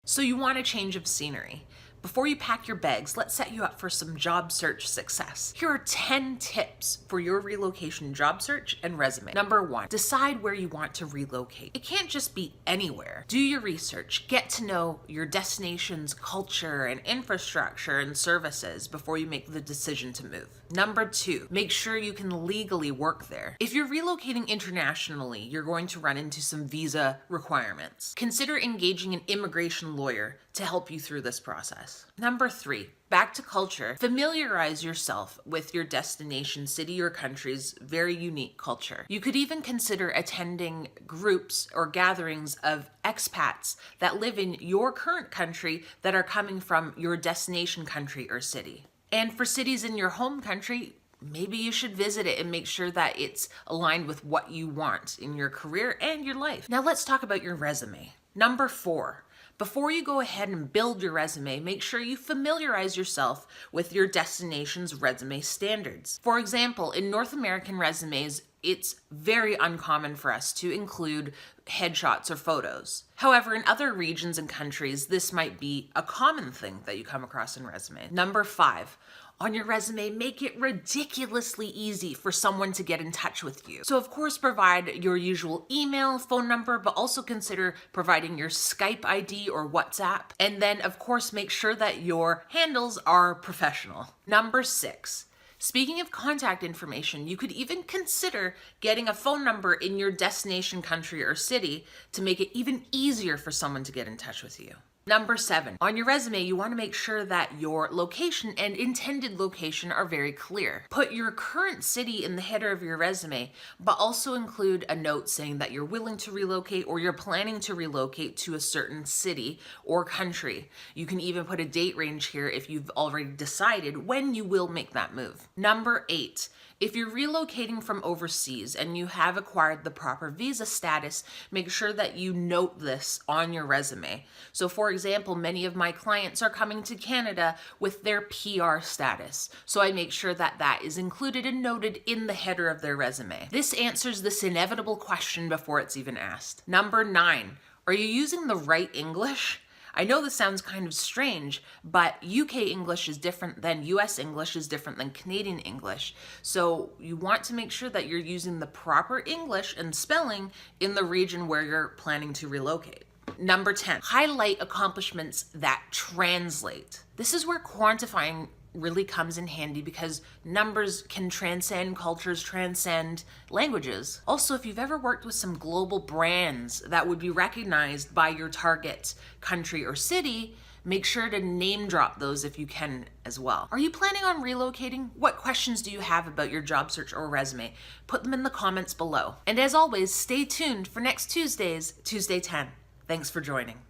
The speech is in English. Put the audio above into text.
So you want a change of scenery. Before you pack your bags, let's set you up for some job search success. Here are 10 tips for your relocation job search and resume. Number 1, decide where you want to relocate. It can't just be anywhere. Do your research, get to know your destination's culture and infrastructure and services before you make the decision to move. Number 2, make sure you can legally work there. If you're relocating internationally, you're going to run into some visa requirements. Consider engaging an immigration lawyer to help you through this process. Number 3, back to culture. Familiarize yourself with your destination city or country's very unique culture. You could even consider attending groups or gatherings of expats that live in your current country that are coming from your destination country or city. And for cities in your home country, maybe you should visit it and make sure that it's aligned with what you want in your career and your life. Now let's talk about your resume. Number 4, before you go ahead and build your resume, make sure you familiarize yourself with your destination's resume standards. For example, in North American resumes, it's very uncommon for us to include headshots or photos. However, in other regions and countries, this might be a common thing that you come across in resume. Number 5, on your resume, make it ridiculously easy for someone to get in touch with you. So of course, provide your usual email, phone number, but also consider providing your Skype ID or WhatsApp. And then of course, make sure that your handles are professional. Number 6, speaking of contact information, you could even consider getting a phone number in your destination country or city to make it even easier for someone to get in touch with you. Number 7, on your resume, you want to make sure that your location and intended location are very clear. Put your current city in the header of your resume, but also include a note saying that you're willing to relocate or you're planning to relocate to a certain city or country. You can even put a date range here if you've already decided when you will make that move. Number 8, if you're relocating from overseas and you have acquired the proper visa status, make sure that you note this on your resume. So for example, many of my clients are coming to Canada with their PR status. So I make sure that that is included and noted in the header of their resume. This answers this inevitable question before it's even asked. Number 9, are you using the right English? I know this sounds kind of strange, but UK English is different than US English is different than Canadian English. So you want to make sure that you're using the proper English and spelling in the region where you're planning to relocate. Number 10, highlight accomplishments that translate. This is where quantifying really comes in handy because numbers can transcend cultures, transcend languages. Also, if you've ever worked with some global brands that would be recognized by your target country or city, make sure to name drop those if you can as well. Are you planning on relocating? What questions do you have about your job search or resume? Put them in the comments below. And as always, stay tuned for next Tuesday's Tuesday 10. Thanks for joining.